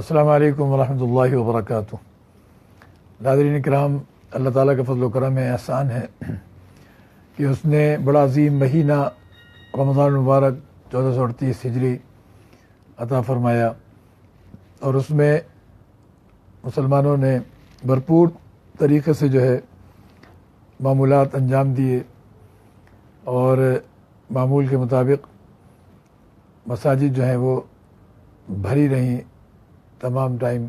السلام علیکم ورحمۃ اللہ وبرکاتہ۔ ناظرین کرام، اللہ تعالیٰ کا فضل و کرم ہے، احسان ہے کہ اس نے بڑا عظیم مہینہ رمضان المبارک 1438 ہجری عطا فرمایا، اور اس میں مسلمانوں نے بھرپور طریقے سے جو ہے معمولات انجام دیے، اور معمول کے مطابق مساجد جو ہیں وہ بھری رہیں تمام ٹائم،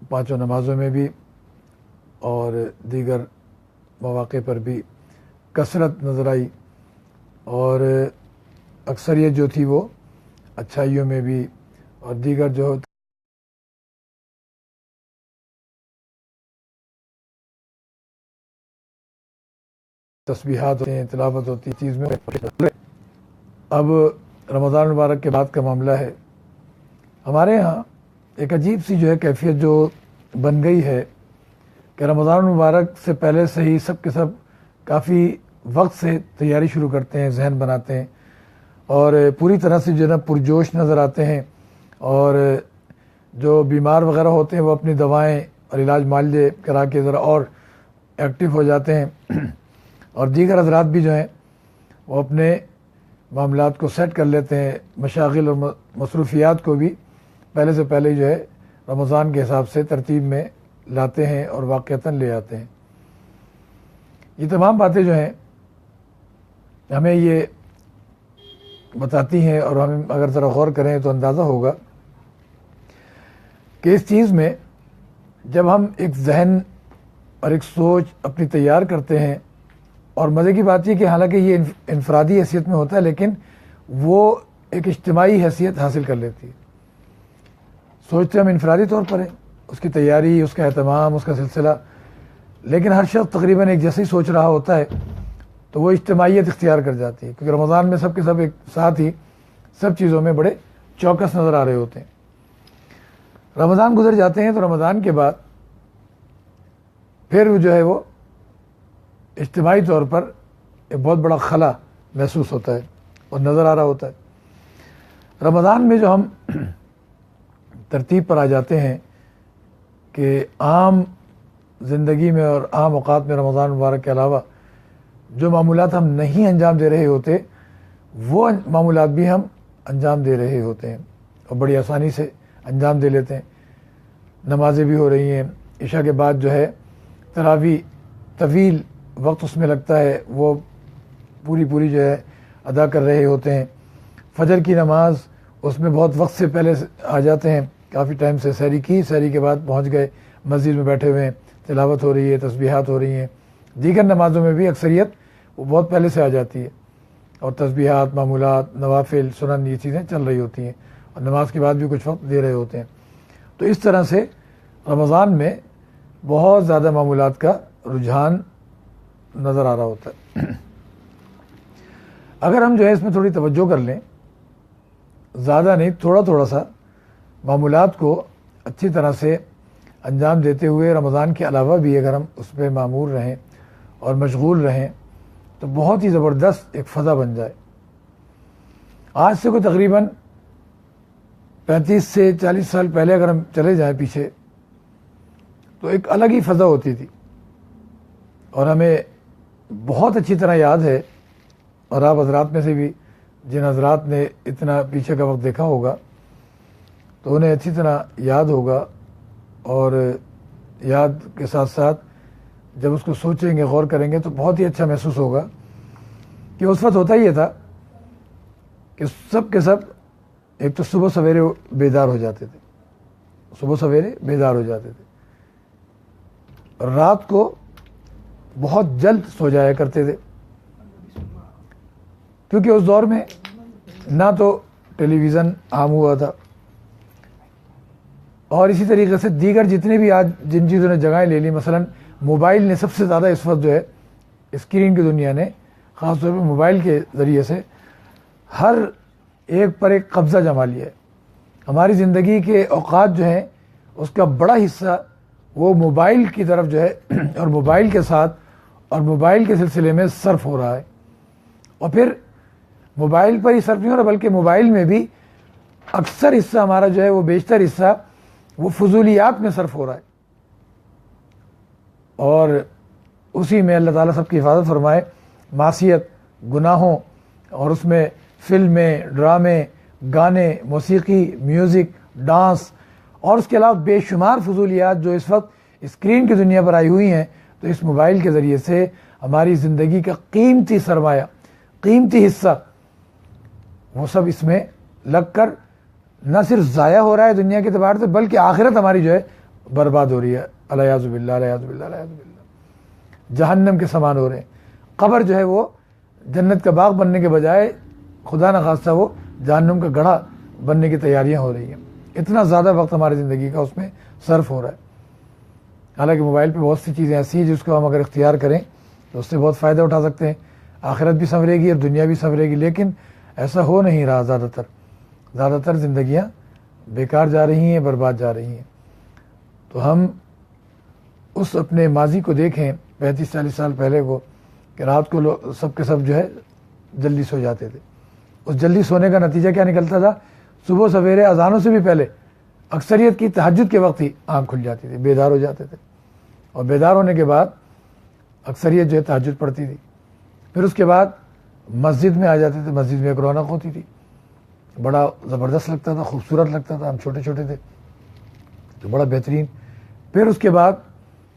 پانچوں نمازوں میں بھی اور دیگر مواقع پر بھی کثرت نظر آئی، اور اکثریت جو تھی وہ اچھائیوں میں بھی، اور دیگر جو تسبیحات ہوتے ہیں، تلاوت ہوتی ہے، چیز میں۔ اب رمضان المبارک کے بعد کا معاملہ ہے، ہمارے ہاں ایک عجیب سی جو ہے کیفیت جو بن گئی ہے کہ رمضان المبارک سے پہلے سے ہی سب کے سب کافی وقت سے تیاری شروع کرتے ہیں، ذہن بناتے ہیں، اور پوری طرح سے جو ہے نا پرجوش نظر آتے ہیں، اور جو بیمار وغیرہ ہوتے ہیں وہ اپنی دوائیں اور علاج معالجے کرا کے ذرا اور ایکٹیو ہو جاتے ہیں، اور دیگر حضرات بھی جو ہیں وہ اپنے معاملات کو سیٹ کر لیتے ہیں، مشاغل اور مصروفیات کو بھی پہلے سے پہلے جو ہے رمضان کے حساب سے ترتیب میں لاتے ہیں اور واقعتاً لے آتے ہیں۔ یہ تمام باتیں جو ہیں ہمیں یہ بتاتی ہیں، اور ہم اگر ذرا غور کریں تو اندازہ ہوگا کہ اس چیز میں جب ہم ایک ذہن اور ایک سوچ اپنی تیار کرتے ہیں، اور مزے کی بات یہ کہ حالانکہ یہ انفرادی حیثیت میں ہوتا ہے لیکن وہ ایک اجتماعی حیثیت حاصل کر لیتی ہے۔ سوچتے ہم انفرادی طور پر ہیں، اس کی تیاری، اس کا اہتمام، اس کا سلسلہ، لیکن ہر شخص تقریباً ایک جیسے ہی سوچ رہا ہوتا ہے تو وہ اجتماعیت اختیار کر جاتی ہے، کیونکہ رمضان میں سب کے سب ایک ساتھ ہی سب چیزوں میں بڑے چوکس نظر آ رہے ہوتے ہیں۔ رمضان گزر جاتے ہیں تو رمضان کے بعد پھر جو ہے وہ اجتماعی طور پر ایک بہت بڑا خلا محسوس ہوتا ہے اور نظر آ رہا ہوتا ہے۔ رمضان میں جو ہم ترتیب پر آ جاتے ہیں کہ عام زندگی میں اور عام اوقات میں رمضان مبارک کے علاوہ جو معمولات ہم نہیں انجام دے رہے ہوتے وہ معمولات بھی ہم انجام دے رہے ہوتے ہیں، اور بڑی آسانی سے انجام دے لیتے ہیں۔ نمازیں بھی ہو رہی ہیں، عشاء کے بعد جو ہے تراویح طویل وقت اس میں لگتا ہے، وہ پوری جو ہے ادا کر رہے ہوتے ہیں۔ فجر کی نماز اس میں بہت وقت سے پہلے آ جاتے ہیں، کافی ٹائم سے سحری کی، سحری کے بعد پہنچ گئے، مسجد میں بیٹھے ہوئے ہیں، تلاوت ہو رہی ہے، تسبیحات ہو رہی ہیں۔ دیگر نمازوں میں بھی اکثریت وہ بہت پہلے سے آ جاتی ہے، اور تسبیحات، معمولات، نوافل، سنن، یہ چیزیں چل رہی ہوتی ہیں، اور نماز کے بعد بھی کچھ وقت دے رہے ہوتے ہیں۔ تو اس طرح سے رمضان میں بہت زیادہ معمولات کا رجحان نظر آ رہا ہوتا ہے۔ اگر ہم جو ہے اس میں تھوڑی توجہ کر لیں، زیادہ نہیں، تھوڑا سا معمولات کو اچھی طرح سے انجام دیتے ہوئے رمضان کے علاوہ بھی اگر ہم اس پہ معمور رہیں اور مشغول رہیں تو بہت ہی زبردست ایک فضا بن جائے۔ آج سے کوئی تقریباً 35 سے 40 سال پہلے اگر ہم چلے جائیں پیچھے تو ایک الگ ہی فضا ہوتی تھی، اور ہمیں بہت اچھی طرح یاد ہے، اور آپ حضرات میں سے بھی جن حضرات نے اتنا پیچھے کا وقت دیکھا ہوگا تو انہیں اچھی طرح یاد ہوگا، اور یاد کے ساتھ ساتھ جب اس کو سوچیں گے، غور کریں گے تو بہت ہی اچھا محسوس ہوگا کہ اس وقت ہوتا یہ تھا کہ سب کے سب ایک تو صبح سویرے بیدار ہو جاتے تھے، اور رات کو بہت جلد سو جایا کرتے تھے، کیونکہ اس دور میں نہ تو ٹیلی ویژن عام ہوا تھا، اور اسی طریقے سے دیگر جتنے بھی آج جن چیزوں نے جگہیں لے لی، مثلا موبائل نے سب سے زیادہ اس وقت جو ہے اسکرین کی دنیا نے خاص طور پہ موبائل کے ذریعے سے ہر ایک پر ایک قبضہ جما لیا ہے۔ ہماری زندگی کے اوقات جو ہیں اس کا بڑا حصہ وہ موبائل کی طرف جو ہے اور موبائل کے ساتھ اور موبائل کے سلسلے میں صرف ہو رہا ہے، اور پھر موبائل پر ہی صرف نہیں ہو رہا بلکہ موبائل میں بھی اکثر حصہ ہمارا جو ہے وہ بیشتر حصہ وہ فضولیات میں صرف ہو رہا ہے، اور اسی میں اللہ تعالیٰ سب کی حفاظت فرمائے، معصیت، گناہوں، اور اس میں فلمیں، ڈرامے، گانے، موسیقی، میوزک، ڈانس، اور اس کے علاوہ بے شمار فضولیات جو اس وقت اسکرین کی دنیا پر آئی ہوئی ہیں. تو اس موبائل کے ذریعے سے ہماری زندگی کا قیمتی سرمایہ، قیمتی حصہ وہ سب اس میں لگ کر نہ صرف ضائع ہو رہا ہے دنیا کے اعتبار سے، بلکہ آخرت ہماری جو ہے برباد ہو رہی ہے. الیاذ باللہ، الیاذ باللہ، الیاذ باللہ. جہنم کے سامان ہو رہے ہیں. قبر جو ہے وہ جنت کا باغ بننے کے بجائے خدا نخواستہ وہ جہنم کا گڑھا بننے کی تیاریاں ہو رہی ہیں. اتنا زیادہ وقت ہماری زندگی کا اس میں صرف ہو رہا ہے. حالانکہ موبائل پہ بہت سی چیزیں ایسی ہیں جس کو ہم اگر اختیار کریں تو اس سے بہت فائدہ اٹھا سکتے ہیں، آخرت بھی سنورے گی اور دنیا بھی سنورے گی. لیکن ایسا ہو نہیں رہا. زیادہ تر زندگیاں بیکار جا رہی ہیں، برباد جا رہی ہیں. تو ہم اس اپنے ماضی کو دیکھیں 35-40 سال پہلے کو، کہ رات کو لوگ سب کے سب جو ہے جلدی سو جاتے تھے. اس جلدی سونے کا نتیجہ کیا نکلتا تھا؟ صبح سویرے اذانوں سے بھی پہلے اکثریت کی تہجد کے وقت ہی آنکھ کھل جاتی تھی، بیدار ہو جاتے تھے، اور بیدار ہونے کے بعد اکثریت جو ہے تہجد پڑھتی تھی. پھر اس کے بعد مسجد میں آ جاتے تھے. مسجد میں ایک رونق ہوتی تھی، بڑا زبردست لگتا تھا، خوبصورت لگتا تھا. ہم چھوٹے چھوٹے تھے تو بڑا بہترین. پھر اس کے بعد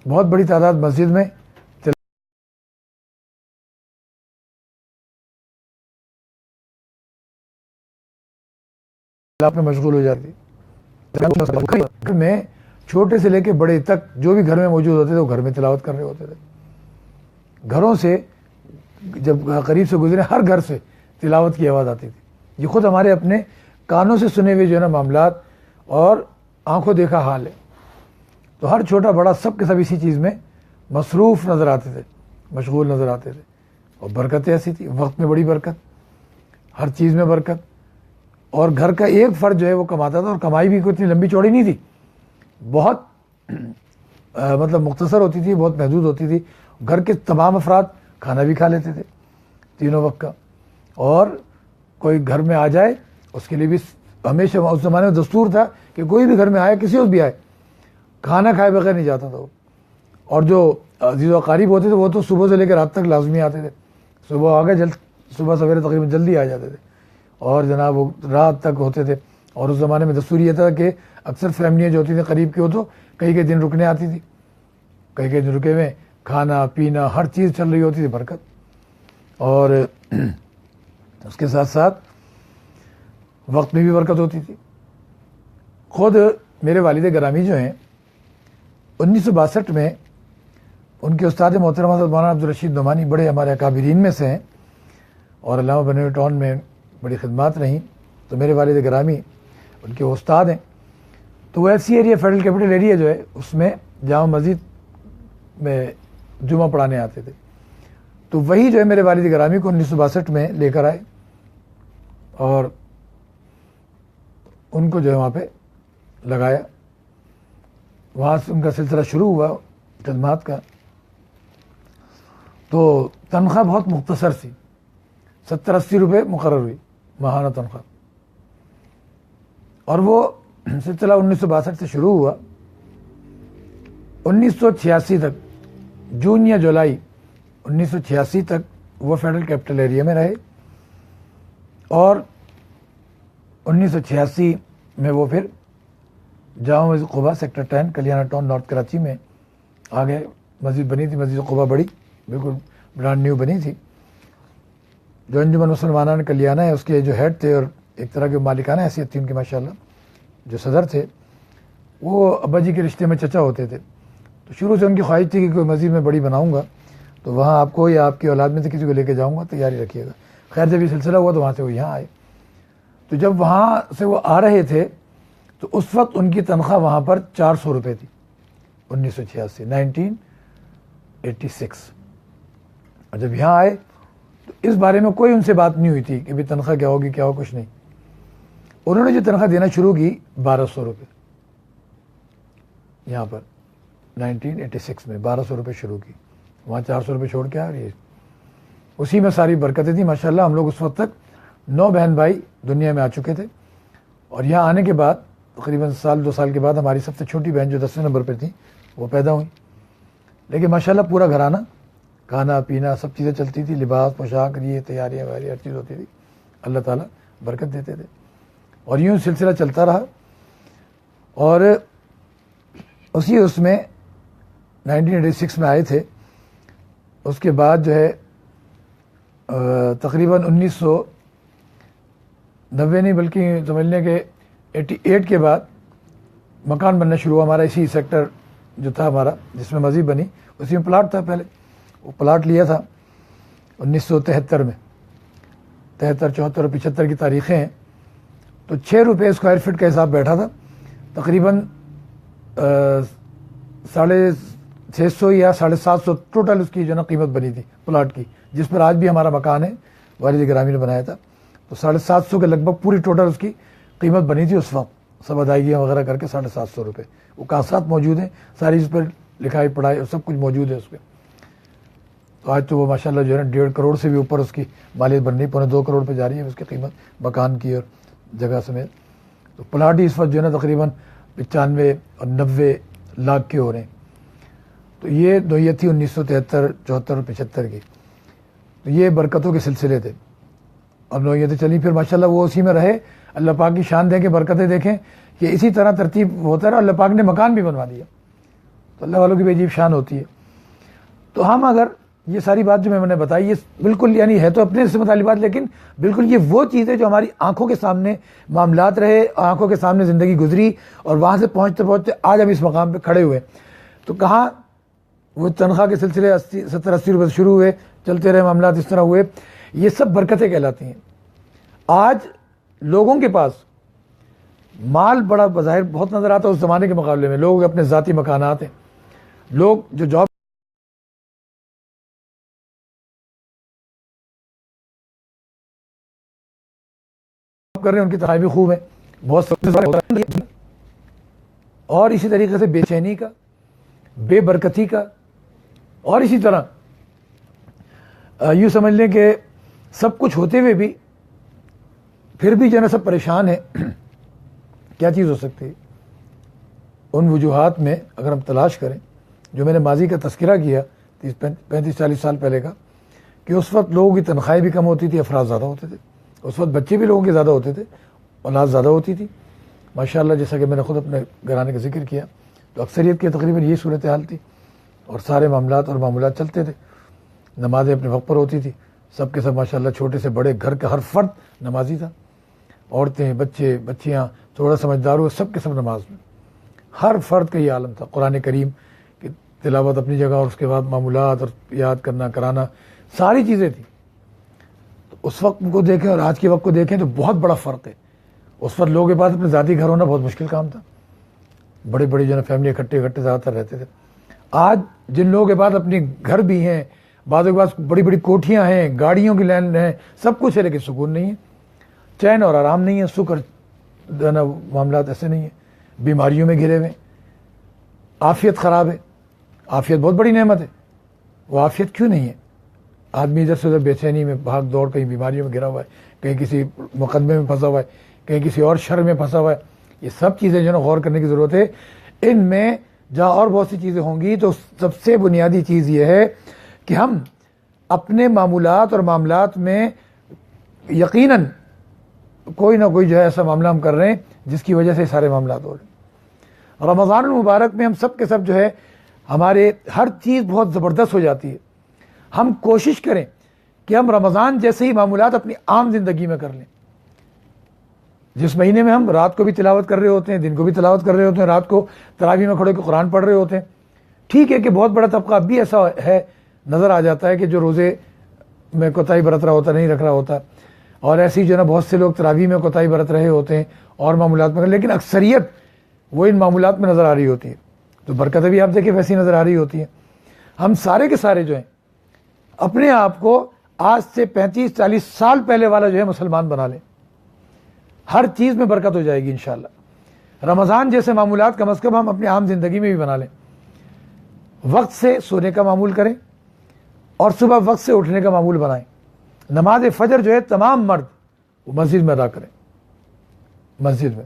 بہت بڑی تعداد مسجد میں میں مشغول ہو جاتی. گھر میں چھوٹے سے لے کے بڑے تک جو بھی گھر میں موجود ہوتے تھے وہ گھر میں تلاوت کر رہے ہوتے تھے. گھروں سے جب قریب سے گزرے ہر گھر سے تلاوت کی آواز آتی تھی. یہ خود ہمارے اپنے کانوں سے سنے ہوئے جو ہے نا معاملات اور آنکھوں دیکھا حال ہے. تو ہر چھوٹا بڑا سب کے سب اسی چیز میں مصروف نظر آتے تھے، مشغول نظر آتے تھے. اور برکتیں ایسی تھی، وقت میں بڑی برکت، ہر چیز میں برکت. اور گھر کا ایک فرد جو ہے وہ کماتا تھا، اور کمائی بھی کوئی اتنی لمبی چوڑی نہیں تھی، بہت مطلب مختصر ہوتی تھی، بہت محدود ہوتی تھی. گھر کے تمام افراد کھانا بھی کھا لیتے تھے تینوں وقت کا. اور کوئی گھر میں آ جائے اس کے لیے بھی ہمیشہ اس زمانے میں دستور تھا کہ کوئی بھی گھر میں آئے، کسی بھی آئے، کھانا کھائے بغیر نہیں جاتا تھا وہ. اور جو عزیز و اقارب ہوتے تھے وہ تو صبح سے لے کر رات تک لازمی آتے تھے. صبح آ گئے، صبح سویرے تقریباً جلدی آ جاتے تھے، اور جناب وہ رات تک ہوتے تھے. اور اس زمانے میں دستور یہ تھا کہ اکثر فیملیاں جو ہوتی تھیں قریب کی، ہو تو کئی دن رکنے آتی تھی. کئی دن رکے ہوئے کھانا پینا ہر چیز چل رہی ہوتی تھی، برکت. اور اس کے ساتھ ساتھ وقت میں بھی برکت ہوتی تھی. خود میرے والد گرامی جو ہیں 1962 میں ان کے استاد محترم حضرت مولانا عبدالرشید نعمانی بڑے ہمارے اکابرین میں سے ہیں، اور علامہ بنو ٹاؤن میں بڑی خدمات رہیں. تو میرے والد گرامی ان کے استاد ہیں. تو وہ F C area, federal capital area جو ہے، اس میں جامع مسجد میں جمعہ پڑھانے آتے تھے. تو وہی جو ہے میرے والد گرامی کو 1962 میں لے کر آئے، اور ان کو جو ہے وہاں پہ لگایا. وہاں سے ان کا سلسلہ شروع ہوا خدمات کا. تو تنخواہ بہت مختصر سی، 70-80 روپے مقرر ہوئی ماہانہ تنخواہ. اور وہ سلسلہ 1962 سے شروع ہوا. 1986 تک، جون یا جولائی 1986 تک وہ فیڈرل کیپٹل ایریا میں رہے. اور 1986 میں وہ پھر Jama Masjid Quba sector 10 کلیانہ town north Karachi میں آ گئے. مسجد بنی تھی، مسجد قباء بڑی، بالکل برانڈ نیو بنی تھی. جو انجمن مسلمانان کلیانہ ہے اس کے جو ہیڈ تھے، اور ایک طرح کے مالکانہ حیثیت تھی ان کی ماشاءاللہ، جو صدر تھے وہ ابا جی کے رشتے میں چچا ہوتے تھے. تو شروع سے ان کی خواہش تھی کہ کوئی مسجد میں بڑی بناؤں گا تو وہاں آپ کو یا آپ کی اولاد میں سے کسی کو لے کے جاؤں گا، تیاری رکھیے گا. خیر جب یہ سلسلہ ہوا تو وہاں سے وہ یہاں آئے. تو جب وہاں سے وہ آ رہے تھے تو اس وقت ان کی تنخواہ وہاں پر 400 روپے تھی. 1986. اور جب یہاں آئے تو اس بارے میں کوئی ان سے بات نہیں ہوئی تھی کہ بھی تنخواہ کیا ہوگی، کیا ہو، کچھ نہیں. انہوں نے جو تنخواہ دینا شروع کی 1200 روپے یہاں پر 1986 میں 1200 روپے شروع کی. وہاں 400 روپے چھوڑ کے آ رہی ہے. اسی میں ساری برکتیں تھیں ماشاءاللہ. ہم لوگ اس وقت تک 9 بہن بھائی دنیا میں آ چکے تھے. اور یہاں آنے کے بعد تقریباً سال 2 سال کے بعد ہماری سب سے چھوٹی بہن جو 10ویں نمبر پہ تھیں وہ پیدا ہوئی. لیکن ماشاءاللہ پورا گھرانہ، کھانا پینا سب چیزیں چلتی تھی، لباس پوشاک یہ تیاریاں ویاریاں ہر چیز ہوتی تھی. اللہ تعالیٰ برکت دیتے تھے. اور یوں سلسلہ چلتا رہا. اور اس میں 1986 میں آئے تھے. اس کے بعد جو ہے تقریباً 1990 نہیں بلکہ سمجھ لیں کہ 88 کے بعد مکان بننا شروع ہوا ہمارا. اسی سیکٹر جو تھا ہمارا جس میں مسجد بنی اسی میں پلاٹ تھا. پہلے وہ پلاٹ لیا تھا 1973 میں. 73 74 اور 75 کی تاریخیں ہیں. تو 6 روپے اسکوائر فٹ کا حساب بیٹھا تھا. تقریباً 650 یا 750 ٹوٹل اس کی جو نا قیمت بنی تھی پلاٹ کی، جس پر آج بھی ہمارا مکان ہے، والد گرامی نے بنایا تھا. تو 750 کے لگ بھگ پوری ٹوٹل اس کی قیمت بنی تھی اس وقت، سب ادائیگیاں وغیرہ کر کے 750 روپے. وہ کاغذات موجود ہیں ساری، اس پر لکھائی پڑھائی اور سب کچھ موجود ہے اس پہ. تو آج تو وہ ماشاءاللہ جو ہے نا 1.5 کروڑ سے بھی اوپر اس کی مالیت بن رہی، 2.25 کروڑ پہ جا رہی ہے اس کی قیمت مکان کی اور جگہ سمیت. تو پلاٹ ہی اس وقت جو ہے نا تقریباً 95 اور 90 لاکھ کے ہو رہے ہیں. تو یہ نوعیت تھی 1973 74 اور 75 کی. تو یہ برکتوں کے سلسلے تھے. اب نوعیتیں چلی پھر ماشاءاللہ وہ اسی میں رہے. اللہ پاک کی شان دیں کہ برکتیں دیکھیں کہ اسی طرح ترتیب ہوتا رہا. اللہ پاک نے مکان بھی بنوا دیا. تو اللہ والوں کی بھی عجیب شان ہوتی ہے. تو ہم اگر یہ ساری بات جو میں نے بتائی یہ بالکل یعنی ہے تو اپنے سے متعلق بات، لیکن بالکل یہ وہ چیزیں جو ہماری آنکھوں کے سامنے معاملات رہے، آنکھوں کے سامنے زندگی گزری، اور وہاں سے پہنچتے پہنچتے آج ہم اس مقام پہ کھڑے ہوئے. تو کہاں وہ تنخواہ کے سلسلے 70-80 روپے سے شروع ہوئے، چلتے رہے معاملات اس طرح ہوئے. یہ سب برکتیں کہلاتی ہیں. آج لوگوں کے پاس مال بڑا بظاہر بہت نظر آتا ہے اس زمانے کے مقابلے میں. لوگ اپنے ذاتی مکانات ہیں، لوگ جو جاب کر رہے ہیں ان کی تنخواہیں بھی خوب ہیں بہت سب. اور اسی طریقے سے بے چینی کا، بے برکتی کا، اور اسی طرح یوں سمجھ لیں کہ سب کچھ ہوتے ہوئے بھی پھر بھی جو ہے نا سب پریشان ہیں. کیا چیز ہو سکتی ہے؟ ان وجوہات میں اگر ہم تلاش کریں جو میں نے ماضی کا تذکرہ کیا 35-40 سال پہلے کا، کہ اس وقت لوگوں کی تنخواہیں بھی کم ہوتی تھی، افراد زیادہ ہوتے تھے. اس وقت بچے بھی لوگوں کے زیادہ ہوتے تھے، اولاد زیادہ ہوتی تھی ماشاءاللہ. جیسا کہ میں نے خود اپنے گھرانے کا ذکر کیا تو اکثریت کی تقریباً یہی صورتحال تھی. اور سارے معاملات چلتے تھے. نمازیں اپنے وقت پر ہوتی تھی. سب کے سب ماشاءاللہ چھوٹے سے بڑے گھر کا ہر فرد نمازی تھا. عورتیں، بچے، بچیاں، تھوڑا سمجھدار ہوئے، سب کے سب نماز میں. ہر فرد کا یہ عالم تھا. قرآن کریم کی تلاوت اپنی جگہ، اور اس کے بعد معمولات اور یاد کرنا کرانا ساری چیزیں تھیں. تو اس وقت کو دیکھیں اور آج کے وقت کو دیکھیں تو بہت بڑا فرق ہے. اس وقت لوگوں کے پاس اپنے ذاتی گھر ہونا بہت مشکل کام تھا. بڑے بڑے جو ہے فیملی اکٹھے زیادہ تر رہتے تھے. آج جن لوگوں کے پاس اپنے گھر بھی ہیں، بعضوں کے پاس بڑی بڑی کوٹھیاں ہیں، گاڑیوں کی لین ہیں، سب کچھ ہے، لیکن سکون نہیں ہے، چین اور آرام نہیں ہے، سکھ اور معاملات ایسے نہیں ہیں. بیماریوں میں گھرے ہوئے، عافیت خراب ہے. عافیت بہت بڑی نعمت ہے. وہ عافیت کیوں نہیں ہے؟ آدمی ادھر سے ادھر بے چینی میں بھاگ دوڑ، کہیں بیماریوں میں گھرا ہوا ہے، کہیں کسی مقدمے میں پھنسا ہوا ہے، کہیں کسی اور شر میں پھنسا ہوا ہے. یہ سب چیزیں جو ہے نا غور کرنے کی ضرورت ہے. ان میں جہاں اور بہت سی چیزیں ہوں گی تو سب سے بنیادی چیز یہ ہے کہ ہم اپنے معمولات اور معاملات میں یقیناً کوئی نہ کوئی جو ہے ایسا معاملہ ہم کر رہے ہیں جس کی وجہ سے سارے معاملات ہو رہے ہیں. رمضان المبارک میں ہم سب کے سب جو ہے ہمارے ہر چیز بہت زبردست ہو جاتی ہے. ہم کوشش کریں کہ ہم رمضان جیسے ہی معمولات اپنی عام زندگی میں کر لیں. جس مہینے میں ہم رات کو بھی تلاوت کر رہے ہوتے ہیں، دن کو بھی تلاوت کر رہے ہوتے ہیں، رات کو تراویح میں کھڑے کے قرآن پڑھ رہے ہوتے ہیں. ٹھیک ہے کہ بہت بڑا طبقہ اب بھی ایسا ہے، نظر آ جاتا ہے کہ جو روزے میں کوتاہی برت رہا ہوتا، نہیں رکھ رہا ہوتا، اور ایسی جو ہے نا بہت سے لوگ تراویح میں کوتاہی برت رہے ہوتے ہیں اور معمولات میں، لیکن اکثریت وہ ان معمولات میں نظر آ رہی ہوتی ہے. تو برکتیں بھی آپ دیکھیں ویسی نظر آ رہی ہوتی ہیں. ہم سارے کے سارے جو ہیں اپنے آپ کو آج سے 35-40 سال پہلے والا جو ہے مسلمان بنا لیں. ہر چیز میں برکت ہو جائے گی انشاءاللہ. رمضان جیسے معمولات کم از کم ہم اپنی عام زندگی میں بھی بنا لیں. وقت سے سونے کا معمول کریں اور صبح وقت سے اٹھنے کا معمول بنائیں. نماز فجر جو ہے تمام مرد وہ مسجد میں ادا کریں. مسجد میں.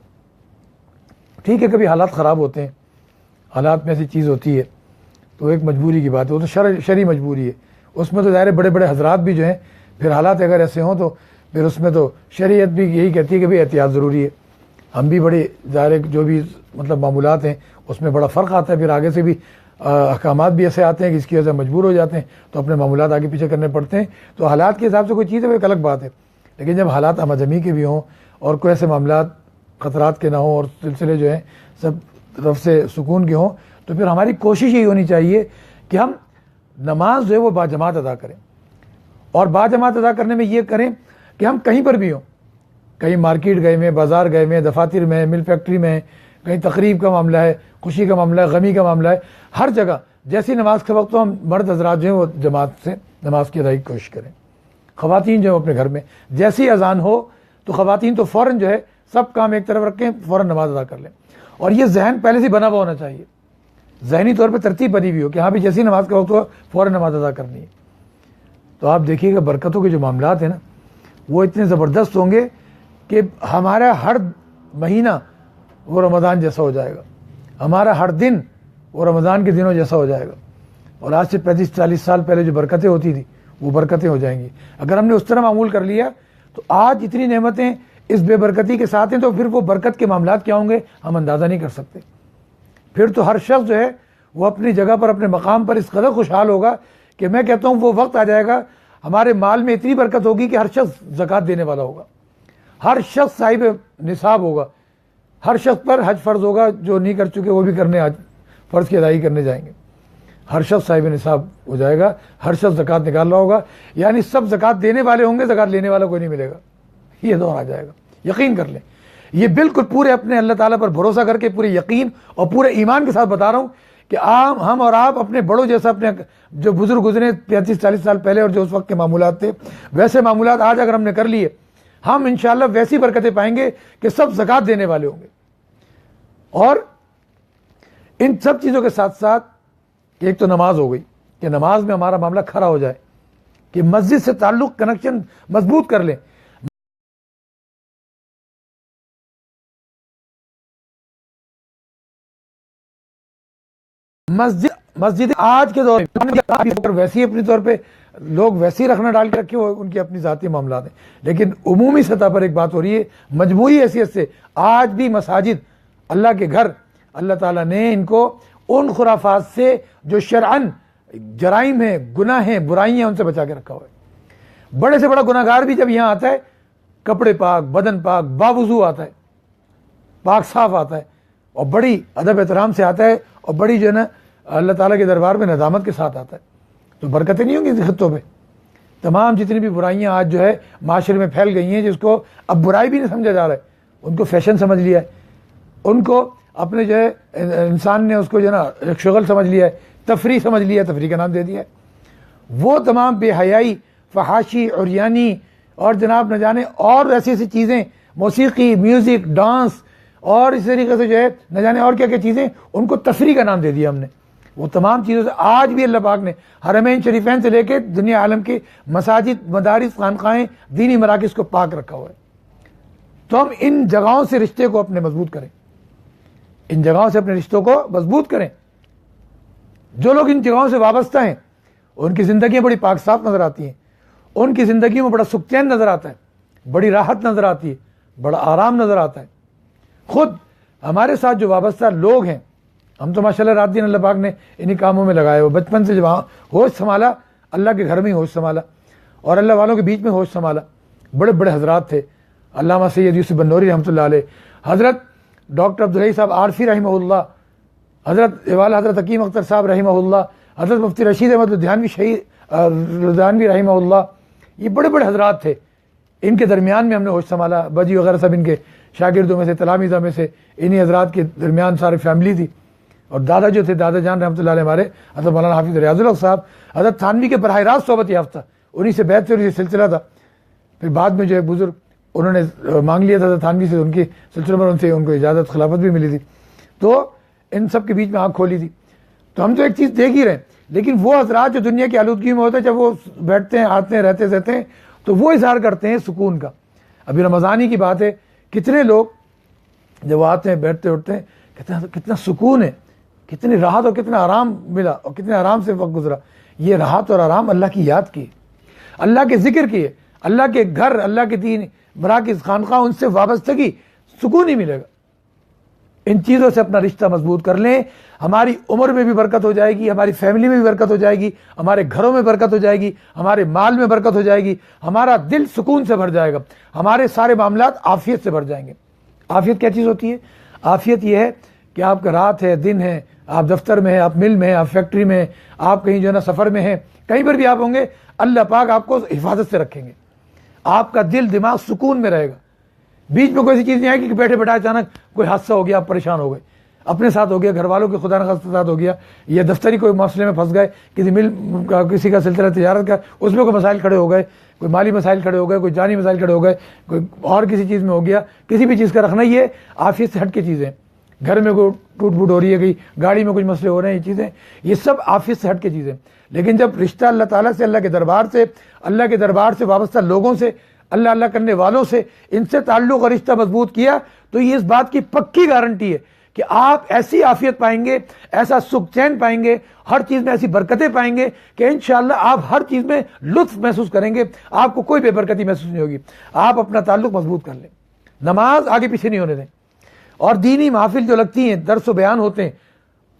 ٹھیک ہے کبھی حالات خراب ہوتے ہیں, حالات میں ایسی چیز ہوتی ہے تو ایک مجبوری کی بات ہے, وہ تو شرعی مجبوری ہے. اس میں تو ظاہر بڑے بڑے حضرات بھی جو ہیں پھر حالات اگر ایسے ہوں تو پھر اس میں تو شریعت بھی یہی کہتی ہے کہ بھئی احتیاط ضروری ہے. ہم بھی بڑے ظاہر جو بھی مطلب معمولات ہیں اس میں بڑا فرق آتا ہے, پھر آگے سے بھی احکامات بھی ایسے آتے ہیں کہ اس کی وجہ سے مجبور ہو جاتے ہیں تو اپنے معمولات آگے پیچھے کرنے پڑتے ہیں. تو حالات کے حساب سے کوئی چیز ہے وہ ایک الگ بات ہے, لیکن جب حالات آمدمی کے بھی ہوں اور کوئی ایسے معاملات خطرات کے نہ ہوں اور سلسلے جو ہیں سب طرف سے سکون کے ہوں تو پھر ہماری کوشش یہی ہونی چاہیے کہ ہم نماز جو ہے وہ باجماعت ادا کریں. اور باجماعت ادا کرنے میں یہ کریں کہ ہم کہیں پر بھی ہوں, کہیں مارکیٹ گئے میں, بازار گئے میں, دفاتر میں, مل فیکٹری میں, کہیں تقریب کا معاملہ ہے, خوشی کا معاملہ ہے, غمی کا معاملہ ہے, ہر جگہ جیسی نماز کے وقت تو ہم مرد حضرات جو ہیں وہ جماعت سے نماز کی ادائیگی کی کوشش کریں. خواتین جو ہے اپنے گھر میں جیسی اذان ہو تو خواتین تو فوراً جو ہے سب کام ایک طرف رکھیں, فوراً نماز ادا کر لیں. اور یہ ذہن پہلے سے بنا ہوا ہونا چاہیے, ذہنی طور پہ ترتیب بنی ہوئی ہو کہ ہاں بھی جیسی نماز کا وقت ہو فوراً نماز ادا کرنی ہے. تو آپ دیکھیے گا برکتوں کے جو معاملات ہیں نا وہ اتنے زبردست ہوں گے کہ ہمارا ہر مہینہ وہ رمضان جیسا ہو جائے گا, ہمارا ہر دن وہ رمضان کے دنوں جیسا ہو جائے گا. اور آج سے 35-40 سال پہلے جو برکتیں ہوتی تھیں وہ برکتیں ہو جائیں گی. اگر ہم نے اس طرح معمول کر لیا تو آج اتنی نعمتیں اس بے برکتی کے ساتھ ہیں تو پھر وہ برکت کے معاملات کیا ہوں گے ہم اندازہ نہیں کر سکتے. پھر تو ہر شخص جو ہے وہ اپنی جگہ پر اپنے مقام پر اس قدر خوشحال ہوگا کہ میں کہتا ہوں وہ وقت آ جائے گا ہمارے مال میں اتنی برکت ہوگی کہ ہر شخص زکوٰۃ دینے والا ہوگا, ہر شخص صاحب نصاب ہوگا, ہر شخص پر حج فرض ہوگا, جو نہیں کر چکے وہ بھی کرنے حج فرض کی ادائیگی کرنے جائیں گے. ہر شخص صاحب نصاب ہو جائے گا, ہر شخص زکوٰۃ نکال رہا ہوگا, یعنی سب زکوٰۃ دینے والے ہوں گے, زکوٰۃ لینے والا کوئی نہیں ملے گا. یہ دور آ جائے گا, یقین کر لیں. یہ بالکل پورے اپنے اللہ تعالیٰ پر بھروسہ کر کے پورے یقین اور پورے ایمان کے ساتھ بتا رہا ہوں کہ ہم اور آپ اپنے بڑوں جیسا اپنے جو بزرگ گزرے 35-40 سال پہلے اور جو اس وقت کے معمولات تھے ویسے معمولات آج اگر ہم نے کر لیے ہم انشاءاللہ ویسی برکتیں پائیں گے کہ سب زکوٰۃ دینے والے ہوں گے. اور ان سب چیزوں کے ساتھ ساتھ ایک تو نماز ہو گئی کہ نماز میں ہمارا معاملہ کھڑا ہو جائے, کہ مسجد سے تعلق کنیکشن مضبوط کر لیں. مسجد آج کے دور میں ویسی اپنی طور پہ لوگ ویسی رکھنا ڈال کے رکھے ان کی اپنی ذاتی معاملات ہیں, لیکن عمومی سطح پر ایک بات ہو رہی ہے مجموعی حیثیت سے آج بھی مساجد اللہ کے گھر اللہ تعالیٰ نے ان کو ان خرافات سے جو شرعن جرائم ہیں, گناہ ہیں, برائیاں ہیں, ان سے بچا کے رکھا ہوا ہے. بڑے سے بڑا گناہ گار بھی جب یہاں آتا ہے کپڑے پاک, بدن پاک, باوضو آتا ہے, پاک صاف آتا ہے اور بڑی ادب احترام سے آتا ہے اور بڑی جو ہے نا اللہ تعالیٰ کے دربار میں ندامت کے ساتھ آتا ہے. تو برکتیں نہیں ہوں گی خطوں پہ. تمام جتنی بھی برائیاں آج جو ہے معاشرے میں پھیل گئی ہیں جس کو اب برائی بھی نہیں سمجھا جا رہا ہے, ان کو فیشن سمجھ لیا ہے, ان کو اپنے جو ہے انسان نے اس کو جو ہے نا ایک شغل سمجھ لیا ہے, تفریح سمجھ لیا ہے, تفریح کا نام دے دیا ہے. وہ تمام بے حیائی, فحاشی, عریانی اور جناب نہ جانے اور ایسی ایسی چیزیں, موسیقی, میوزک, ڈانس اور اس طریقے سے جو ہے نہ جانے اور کیا کیا چیزیں, ان کو تفریح کا نام دے دیا ہم نے. وہ تمام چیزوں سے آج بھی اللہ پاک نے حرمین شریفین سے لے کے دنیا عالم کے مساجد, مدارس, خانقاہیں, دینی مراکز کو پاک رکھا ہوا ہے. تو ہم ان جگہوں سے رشتے کو اپنے مضبوط کریں, ان جگہوں سے اپنے رشتوں کو مضبوط کریں. جو لوگ ان جگہوں سے وابستہ ہیں ان کی زندگیاں بڑی پاک صاف نظر آتی ہیں, ان کی زندگیوں میں بڑا سکون نظر آتا ہے, بڑی راحت نظر آتی ہے, بڑا آرام نظر آتا ہے. خود ہمارے ساتھ جو وابستہ لوگ ہیں, ہم تو ماشاءاللہ رات دن اللہ پاک نے انہی کاموں میں لگائے ہوئے, بچپن سے جب ہوش سنبھالا اللہ کے گھر میں ہی ہوش سنبھالا اور اللہ والوں کے بیچ میں ہوش سنبھالا. بڑے بڑے حضرات تھے, علامہ سید یوسف بنوری رحمۃ اللہ علیہ, حضرت ڈاکٹر عبدالحی صاحب عارفی رحمہ اللہ, حضرت اوالا حضرت حکیم اختر صاحب رحمہ اللہ, حضرت مفتی رشید احمد لدھیانوی شہید لدھیانوی رحمہ اللہ, یہ بڑے بڑے حضرات تھے. ان کے درمیان میں ہم نے ہوش سنبھالا. بجی وغیرہ سب ان کے شاگردوں میں سے, تلامذہ میں سے, انہی حضرات کے درمیان سارے فیملی تھی. اور دادا جو تھے, دادا جان رحمۃ اللہ علیہ ہمارے حضرت مولانا حافظ ریاض الحق صاحب, حضرت تھانوی کے براہ راست صحبت یافتہ, انہی سے بیعت سے, انہی سے سلسلہ تھا. پھر بعد میں جو ہے بزرگ انہوں نے مانگ لیا تھا حضرت تھانوی سے, ان کی سلسلے میں ان سے ان کو اجازت خلافت بھی ملی تھی. تو ان سب کے بیچ میں آنکھ کھولی تھی. تو ہم تو ایک چیز دیکھ ہی رہے ہیں, لیکن وہ حضرات جو دنیا کی آلودگی میں ہوتے ہیں جب وہ بیٹھتے ہیں, آتے ہیں, رہتے ہیں تو وہ اظہار کرتے ہیں سکون کا. ابھی رمضان ہی کی بات ہے, کتنے لوگ جب وہ آتے ہیں بیٹھتے اٹھتے ہیں کتنا سکون ہے, کتنی راحت اور کتنا آرام ملا اور کتنے آرام سے وقت گزرا. یہ راحت اور آرام اللہ کی یاد کی, اللہ کے ذکر کی, اللہ کے گھر, اللہ کے دین مراکز خانقاہ, ان سے وابستگی, سکون ہی ملے گا. ان چیزوں سے اپنا رشتہ مضبوط کر لیں, ہماری عمر میں بھی برکت ہو جائے گی, ہماری فیملی میں بھی برکت ہو جائے گی, ہمارے گھروں میں برکت ہو جائے گی, ہمارے مال میں برکت ہو جائے گی, ہمارا دل سکون سے بھر جائے گا, ہمارے سارے معاملات عافیت سے بھر جائیں گے. عافیت کیا چیز ہوتی ہے؟ عافیت یہ ہے کہ آپ کا رات ہے, دن ہے, آپ دفتر میں ہیں, آپ مل میں ہیں, آپ فیکٹری میں ہیں, آپ کہیں جو ہے نا سفر میں ہیں, کہیں پر بھی آپ ہوں گے, اللہ پاک آپ کو حفاظت سے رکھیں گے. آپ کا دل دماغ سکون میں رہے گا. بیچ میں کوئی ایسی چیز نہیں آئے کہ بیٹھے بیٹھے اچانک کوئی حادثہ ہو گیا, آپ پریشان ہو گئے, اپنے ساتھ ہو گیا, گھر والوں کے خدا نخواستہ ساتھ ہو گیا, یا دفتری کوئی مسئلے میں پھنس گئے, کسی مل کا, کسی کا سلسلہ تجارت کا, اس میں کوئی مسائل کھڑے ہو گئے, کوئی مالی مسائل کھڑے ہو گئے, کوئی جانی مسائل کھڑے ہو گئے, کوئی اور کسی چیز میں ہو گیا. کسی بھی چیز کا رکھنا یہ عافیت سے ہٹ کے چیزیں. گھر میں کوئی ٹوٹ پھوٹ ہو رہی ہے, کہیں گاڑی میں کچھ مسئلے ہو رہے ہیں, یہ چیزیں, یہ سب عافیت سے ہٹ کے چیزیں. لیکن جب رشتہ اللہ تعالیٰ سے, اللہ کے دربار سے وابستہ لوگوں سے, اللہ اللہ کرنے والوں سے, ان سے تعلق اور رشتہ مضبوط کیا, تو یہ اس بات کی پکی گارنٹی ہے کہ آپ ایسی عافیت پائیں گے, ایسا سکھ چین پائیں گے, ہر چیز میں ایسی برکتیں پائیں گے کہ انشاءاللہ آپ ہر چیز میں لطف محسوس کریں گے, آپ کو کوئی بے برکتی محسوس نہیں ہوگی. آپ اپنا تعلق مضبوط کر لیں, نماز آگے پیچھے نہیں ہونے دیں, اور دینی محافل جو لگتی ہیں, درس و بیان ہوتے ہیں,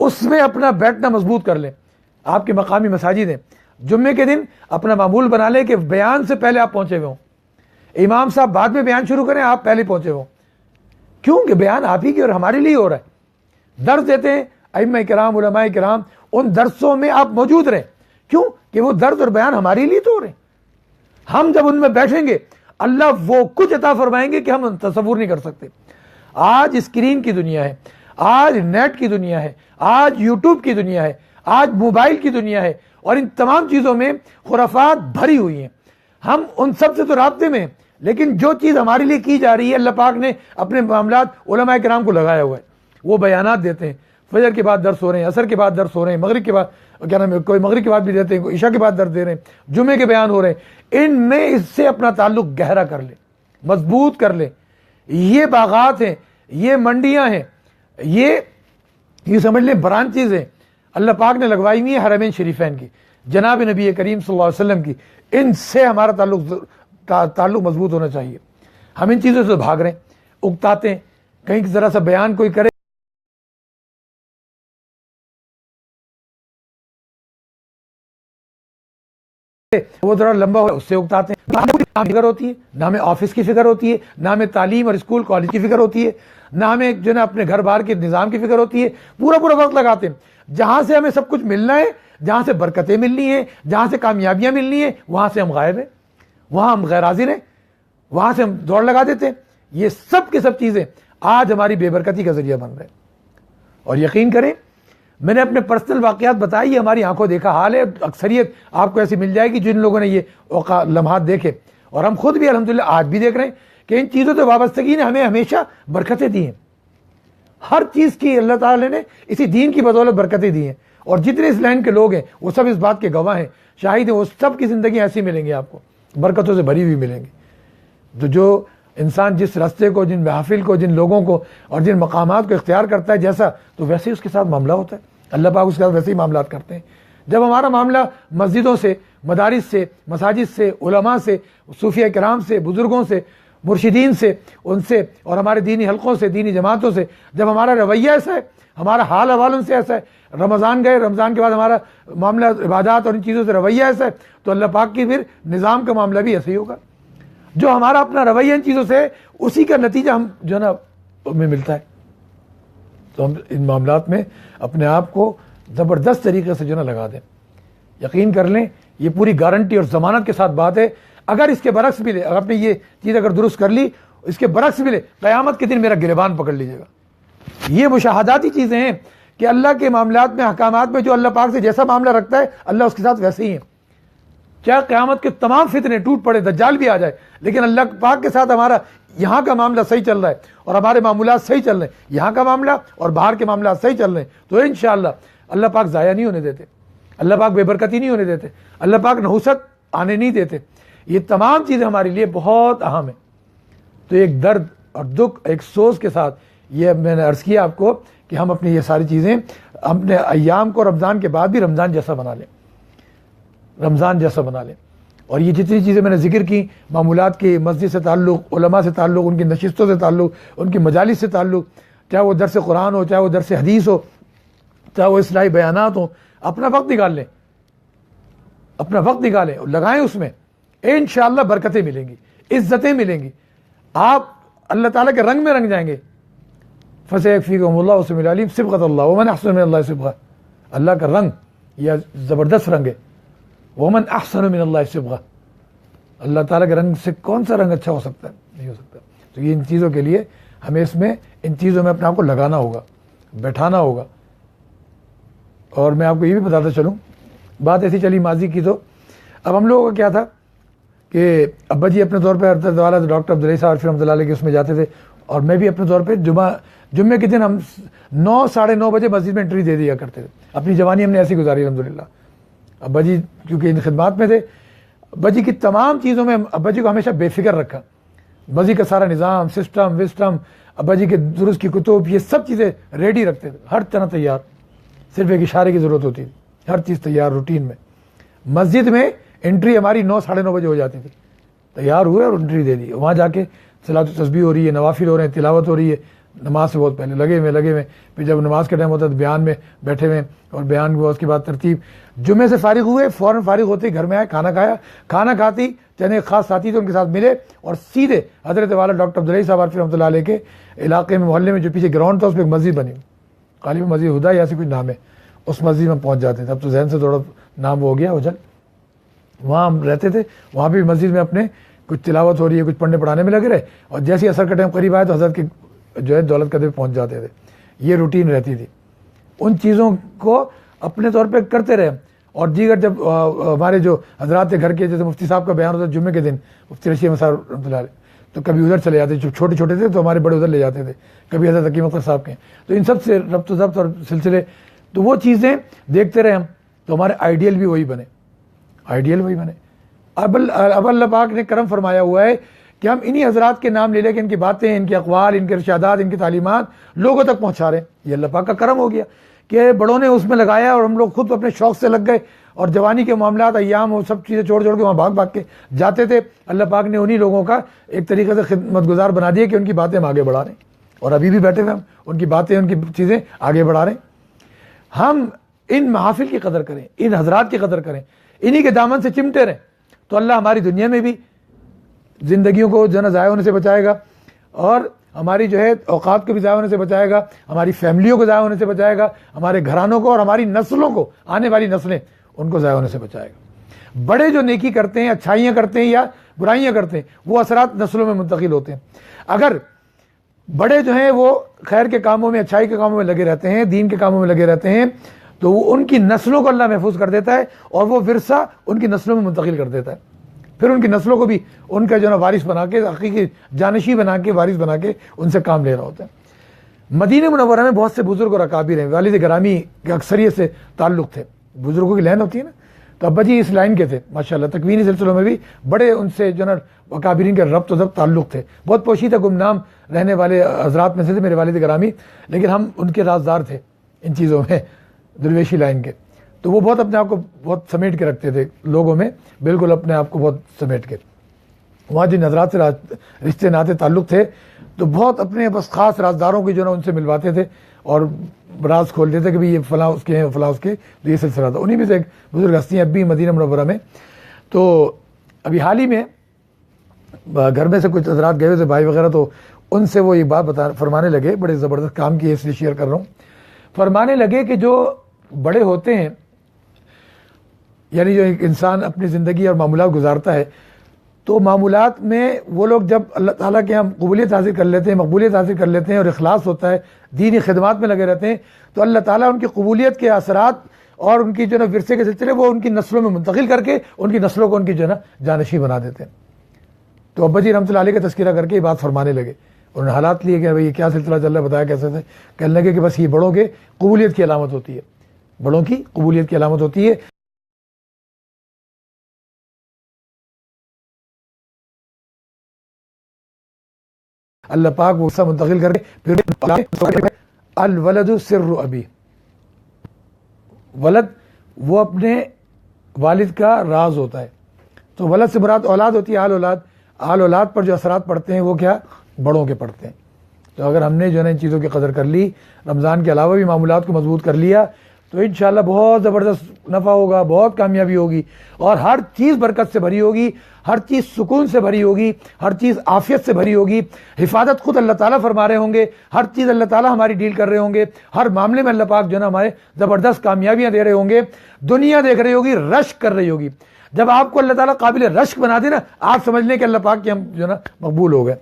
اس میں اپنا بیٹھنا مضبوط کر لیں. آپ کے مقامی مساجد ہیں, جمعے کے دن اپنا معمول بنا لیں کہ بیان سے پہلے آپ پہنچے ہوئے ہوں, امام صاحب بعد میں بیان شروع کریں, آپ پہلے پہنچے ہوں. کیوں کہ بیان آپ ہی کی اور ہمارے لیے ہو رہا ہے. درس دیتے ہیں ائمہ کرام, علماء کرام, ان درسوں میں آپ موجود رہیں. کیوں کہ وہ درس اور بیان ہمارے لیے تو ہو رہے ہیں. ہم جب ان میں بیٹھیں گے, اللہ وہ کچھ عطا فرمائیں گے کہ ہم تصور نہیں کر سکتے. آج اسکرین کی دنیا ہے, آج نیٹ کی دنیا ہے, آج یوٹیوب کی دنیا ہے, آج موبائل کی دنیا ہے, اور ان تمام چیزوں میں خرافات بھری ہوئی ہیں. ہم ان سب سے تو رابطے میں ہیں, لیکن جو چیز ہمارے لیے کی جا رہی ہے, اللہ پاک نے اپنے معاملات علماء کرام کو لگایا ہوا ہے. وہ بیانات دیتے ہیں, فجر کے بعد درس ہو رہے ہیں, عصر کے بعد درس ہو رہے ہیں, مغرب کے بعد کیا نام ہے, کوئی مغرب کے بعد بھی دیتے ہیں, کوئی عشاء کے بعد درس دے رہے ہیں, جمعے کے بیان ہو رہے ہیں. ان میں اس سے اپنا تعلق گہرا کر لیں, مضبوط کر لیں. یہ باغات ہیں, یہ منڈیاں ہیں, یہ سمجھ لیں برانچیز ہیں, اللہ پاک نے لگوائی ہوئی ہیں حرمین شریفین کی, جناب نبی کریم صلی اللہ علیہ وسلم کی. ان سے ہمارا تعلق مضبوط ہونا چاہیے. ہم ان چیزوں سے بھاگ رہے ہیں, اکتاتے ہیں, کہیں ذرا سا بیان کوئی کرے, وہ ذرا لمبا ہو, اس سے اکتاتے ہیں. نہ فکر ہوتی ہے, نہ ہمیں آفس کی فکر ہوتی ہے, نہ ہمیں تعلیم اور اسکول کالج کی فکر ہوتی ہے, نہ ہمیں جو ہے اپنے گھر بار کے نظام کی فکر ہوتی ہے. پورا وقت لگاتے ہیں. جہاں سے ہمیں سب کچھ ملنا ہے, جہاں سے برکتیں ملنی ہیں, جہاں سے کامیابیاں ملنی ہیں, وہاں سے ہم غائب ہیں, وہاں ہم غیر حاضر ہیں, وہاں سے ہم دوڑ لگا دیتے ہیں. یہ سب کی سب چیزیں آج ہماری بے برکتی کا ذریعہ بن رہے ہیں. اور یقین کریں, میں نے اپنے پرسنل واقعات بتائی, یہ ہماری آنکھوں دیکھا حال ہے. اکثریت آپ کو ایسی مل جائے گی جن لوگوں نے یہ لمحات دیکھے, اور ہم خود بھی الحمدللہ آج بھی دیکھ رہے ہیں کہ ان چیزوں سے وابستگی نے ہمیں ہمیشہ برکتیں دی ہیں. ہر چیز کی اللہ تعالی نے اسی دین کی بدولت برکتیں دی ہیں. اور جتنے اس لینڈ کے لوگ ہیں وہ سب اس بات کے گواہ ہیں, شاہد ہیں. وہ سب کی زندگی ایسی ملیں گی, آپ کو برکتوں سے بھری ہوئی ملیں گی. تو جو انسان جس راستے کو, جن محافل کو, جن لوگوں کو اور جن مقامات کو اختیار کرتا ہے جیسا, تو ویسے ہی اس کے ساتھ معاملہ ہوتا ہے. اللہ پاک اس کے ساتھ ویسے ہی معاملات کرتے ہیں. جب ہمارا معاملہ مسجدوں سے, مدارس سے, مساجد سے, علماء سے, صوفیہ کرام سے, بزرگوں سے, مرشدین سے, ان سے, اور ہمارے دینی حلقوں سے, دینی جماعتوں سے, جب ہمارا رویہ ایسا ہے, ہمارا حال حوال ان سے ایسا ہے, رمضان گئے, رمضان کے بعد ہمارا معاملہ عبادات اور ان چیزوں سے رویہ ایسا ہے, تو اللہ پاک کی پھر نظام کا معاملہ بھی ایسا ہی ہوگا. جو ہمارا اپنا رویہ ان چیزوں سے, اسی کا نتیجہ ہم جو ہے نا ہمیں ملتا ہے. تو ہم ان معاملات میں اپنے آپ کو زبردست طریقے سے جو ہے نا لگا دیں. یقین کر لیں, یہ پوری گارنٹی اور ضمانت کے ساتھ بات ہے. اگر اس کے برعکس ملے, اگر آپ نے یہ چیز اگر درست کر لی, اس کے برعکس ملے, قیامت کے دن میرا گریبان پکڑ لیجیے گا. یہ مشاہداتی چیزیں ہیں کہ اللہ کے معاملات میں, احکامات میں جو اللہ پاک سے جیسا معاملہ رکھتا ہے, اللہ اس کے ساتھ ویسے ہی ہے. چاہے قیامت کے تمام فتنے ٹوٹ پڑے, دجال بھی آ جائے, لیکن اللہ پاک کے ساتھ ہمارا یہاں کا معاملہ صحیح چل رہا ہے, اور ہمارے معاملات صحیح چل رہے ہیں, یہاں کا معاملہ اور باہر کے معاملات صحیح چل رہے ہیں, تو انشاءاللہ اللہ پاک ضائع نہیں ہونے دیتے, اللہ پاک بے برکتی نہیں ہونے دیتے, اللہ پاک نحوست آنے نہیں دیتے. یہ تمام چیزیں ہمارے لیے بہت اہم ہیں. تو ایک درد اور دکھ, ایک سوز کے ساتھ یہ میں نے عرض کیا آپ کو کہ ہم اپنی یہ ساری چیزیں اپنے ایام کو رمضان کے بعد بھی رمضان جیسا بنا لیں، رمضان جیسا بنا لیں. اور یہ جتنی چیزیں میں نے ذکر کی، معمولات کی، مسجد سے تعلق، علماء سے تعلق، ان کی نشستوں سے تعلق، ان کی مجالس سے تعلق، چاہے وہ درس قرآن ہو، چاہے وہ درس حدیث ہو، چاہے وہ اصلاحی بیانات ہوں، اپنا وقت نکال لیں، اپنا وقت نکالیں اور لگائیں اس میں. انشاءاللہ برکتیں ملیں گی، عزتیں ملیں گی، آپ اللہ تعالیٰ کے رنگ میں رنگ جائیں گے. فَسَيَكْفِيكُمُ اللَّهُ السَّمِيعُ الْعَلِيمُ صِبْغَةَ اللَّهِ وَمَنْ أَحْسَنُ مِنَ اللَّهِ صِبْغَةً. اللہ کا رنگ یہ زبردست رنگ ہے. وَمَنْ أَحْسَنُ مِنَ اللَّهِ صِبْغَةً. اللہ تعالیٰ کے رنگ سے کون سا رنگ اچھا ہو سکتا ہے؟ نہیں ہو سکتا. تو یہ ان چیزوں کے لیے ہمیں اس میں ان چیزوں میں اپنے آپ کو لگانا ہوگا، بیٹھانا ہوگا. اور میں آپ کو یہ بھی بتاتا چلوں، بات ایسی چلی ماضی کی. تو اب ہم لوگوں کا کیا تھا کہ ابا جی اپنے طور پہ ڈاکٹر عبدالعزیز صاحب رحمۃ اللہ علیہ کے اس میں جاتے تھے، اور میں بھی اپنے طور پہ جمعے کے دن ہم 9 ساڑھے 9 بجے مسجد میں انٹری دے دیا کرتے تھے. اپنی جوانی ہم نے ایسی گزاری الحمدللہ. ابا جی کیونکہ ان خدمات میں تھے، ابا جی کی تمام چیزوں میں ابا جی کو ہمیشہ بے فکر رکھا. ابا جی کا سارا نظام، سسٹم وسٹم، ابا جی کے درست کی کتب، یہ سب چیزیں ریڈی رکھتے تھے، ہر طرح تیار. صرف ایک اشارے کی ضرورت ہوتی تھی، ہر چیز تیار روٹین میں. مسجد میں انٹری ہماری 9 ساڑھے 9 بجے ہو جاتی تھی. تیار ہوئے اور انٹری دے دی. وہاں جا کے صلاۃ و تسبیح ہو رہی ہے، نوافل ہو رہے ہیں، تلاوت ہو رہی ہے. نماز سے بہت پہلے لگے ہوئے. پھر جب نماز کا ٹائم ہوتا ہے تو بیان میں بیٹھے ہوئے، اور بیان ہوا اس کے بعد ترتیب. جمعے سے فارغ ہوئے، فوراً فارغ ہوتے ہی گھر میں آئے، کھانا کھایا. کھانا کھاتی چنے خاص ساتھی تھے ان کے ساتھ ملے، اور سیدھے حضرت والا ڈاکٹر عبدالعزیز صاحب رحمۃ اللہ علیہ کے علاقے میں، محلے میں جو پیچھے گراؤنڈ تھا اس میں ایک مسجد بنی، غالباً مسجد ہدا یا ایسی کچھ نام ہے، اس مسجد میں پہنچ جاتے تھے. اب تو ذہن سے تھوڑا نام ہو گیا اجل. وہاں ہم رہتے تھے، وہاں بھی مسجد میں اپنے کچھ تلاوت ہو رہی ہے، کچھ پڑھنے پڑھانے میں لگے رہے، اور جیسے اثر کا ٹائم قریب آیا تو حضرت کے جو ہے دولت قدر پہنچ جاتے تھے. یہ روٹین رہتی تھی. ان چیزوں کو اپنے طور پہ کرتے رہے. اور دیگر جب ہمارے جو حضرات تھے گھر کے، جیسے مفتی صاحب کا بیان ہوتا ہے جمعے کے دن، مفتی رشید احمد صاحب رحمۃ اللہ علیہ، تو کبھی ادھر چلے جاتے. جب چھوٹے چھوٹے تھے تو ہمارے بڑے ادھر لے جاتے تھے، کبھی حضرت حکیم اختر صاحب کے. تو ان سب سے ربط و ضبط اور سلسلے، تو وہ چیزیں دیکھتے رہے ہم، تو ہمارے آئیڈیل بھی وہی بنے، آئیڈیل وہی بنے. اب اللہ پاک نے کرم فرمایا ہوا ہے کہ ہم انہی حضرات کے نام لے لے کے ان کی باتیں، ان کے اقوال، ان کے ارشادات، ان کی تعلیمات لوگوں تک پہنچا رہے ہیں. یہ اللہ پاک کا کرم ہو گیا کہ بڑوں نے اس میں لگایا، اور ہم لوگ خود اپنے شوق سے لگ گئے، اور جوانی کے معاملات، ایام، وہ سب چیزیں چھوڑ چھوڑ کے وہاں بھاگ کے جاتے تھے. اللہ پاک نے انہی لوگوں کا ایک طریقے سے خدمت گزار بنا دیا کہ ان کی باتیں ہم آگے بڑھا رہے ہیں. اور ابھی بھی بیٹھے ہوئے ہم ان کی باتیں، ان کی چیزیں آگے بڑھا رہے ہیں. ہم ان محافل کی قدر کریں، ان حضرات کی قدر کریں، انہی کے دامن سے چمٹے رہیں، تو اللہ ہماری دنیا میں بھی زندگیوں کو جو ہے ضائع ہونے سے بچائے گا، اور ہماری جو ہے اوقات کو بھی ضائع ہونے سے بچائے گا، ہماری فیملیوں کو ضائع ہونے سے بچائے گا، ہمارے گھرانوں کو اور ہماری نسلوں کو، آنے والی نسلیں، ان کو ضائع ہونے سے بچائے گا. بڑے جو نیکی کرتے ہیں، اچھائیاں کرتے ہیں یا برائیاں کرتے ہیں، وہ اثرات نسلوں میں منتقل ہوتے ہیں. اگر بڑے جو ہیں وہ خیر کے کاموں میں، اچھائی کے کاموں میں لگے رہتے ہیں، دین کے کاموں میں لگے رہتے ہیں، تو وہ ان کی نسلوں کو اللہ محفوظ کر دیتا ہے، اور وہ ورثہ ان کی نسلوں میں منتقل کر دیتا ہے. پھر ان کی نسلوں کو بھی ان کا جو ہے وارث بنا کے، حقیقی جانشی بنا کے، وارث بنا کے ان سے کام لے رہا ہوتا ہے. مدینہ منورہ میں بہت سے بزرگ اور اکابر ہیں، والد گرامی کے اکثریت سے تعلق تھے. بزرگوں کی لائن ہوتی ہے نا، تو ابا جی اس لائن کے تھے ماشاءاللہ. تکوینی سلسلوں میں بھی بڑے ان سے جو ہے اکابرین کے ربط و ضبط تعلق تھے. بہت پوشیدہ گمنام رہنے والے حضرات میں سے تھے میرے والد گرامی، لیکن ہم ان کے رازدار تھے ان چیزوں میں، درویشی لائن کے. تو وہ بہت اپنے آپ کو بہت سمیٹ کے رکھتے تھے لوگوں میں، بالکل اپنے آپ کو بہت سمیٹ کے. وہاں جن حضرات سے رشتے ناطے تعلق تھے، تو بہت اپنے بس خاص رازداروں کی جو ہے ان سے ملواتے تھے، اور راز کھولتے تھے کہ بھائی یہ فلاں اس کے ہیں، فلاں اس کے. تو یہ سلسلہ تھا. انہیں میں سے ایک بزرگ ہستی ہیں اب بھی مدینہ منورہ میں. تو ابھی حال ہی میں گھر میں سے کچھ حضرات گئے ہوئے تھے بھائی وغیرہ، تو ان سے وہ یہ بات فرمانے لگے، بڑے زبردست کام کی اس لیے شیئر کر رہا ہوں. فرمانے لگے کہ جو بڑے ہوتے ہیں، یعنی جو ایک انسان اپنی زندگی اور معمولات گزارتا ہے، تو معمولات میں وہ لوگ جب اللہ تعالیٰ کے ہم قبولیت حاصل کر لیتے ہیں، مقبولیت حاصل کر لیتے ہیں، اور اخلاص ہوتا ہے، دینی خدمات میں لگے رہتے ہیں، تو اللہ تعالیٰ ان کی قبولیت کے اثرات اور ان کی جو ہے ورثے کے سلسلے وہ ان کی نسلوں میں منتقل کر کے ان کی نسلوں کو ان کی جو ہے نا جانشین بنا دیتے ہیں. تو ابا جی رحمۃ اللہ علیہ کا تذکرہ کر کے یہ بات فرمانے لگے. انہوں نے حالات لیے کہ بھائی یہ کیا سلسلہ چل رہا ہے، بتایا کیسے تھے. کہنے لگے کہ بس یہ بڑوں کے قبولیت کی علامت ہوتی ہے، بڑوں کی قبولیت کی علامت ہوتی ہے. اللہ پاک وہ سب منتقل کر کے پھر الولد سر ابی، ولد وہ اپنے والد کا راز ہوتا ہے. تو ولد سے مراد اولاد ہوتی ہے، آل اولاد. آل اولاد پر جو اثرات پڑتے ہیں وہ کیا؟ بڑوں کے پڑتے ہیں. تو اگر ہم نے جو ہے ان چیزوں کی قدر کر لی، رمضان کے علاوہ بھی معمولات کو مضبوط کر لیا، تو انشاءاللہ بہت زبردست نفع ہوگا، بہت کامیابی ہوگی، اور ہر چیز برکت سے بھری ہوگی، ہر چیز سکون سے بھری ہوگی، ہر چیز عافیت سے بھری ہوگی. حفاظت خود اللہ تعالیٰ فرما رہے ہوں گے، ہر چیز اللہ تعالیٰ ہماری ڈیل کر رہے ہوں گے، ہر معاملے میں اللہ پاک جو ہے نا ہمارے زبردست کامیابیاں دے رہے ہوں گے. دنیا دیکھ رہی ہوگی، رشک کر رہی ہوگی. جب آپ کو اللہ تعالیٰ قابل رشک بنا دے نا، آپ سمجھ لیں کہ اللہ پاک کے ہم جو ہے نا مقبول ہو گئے.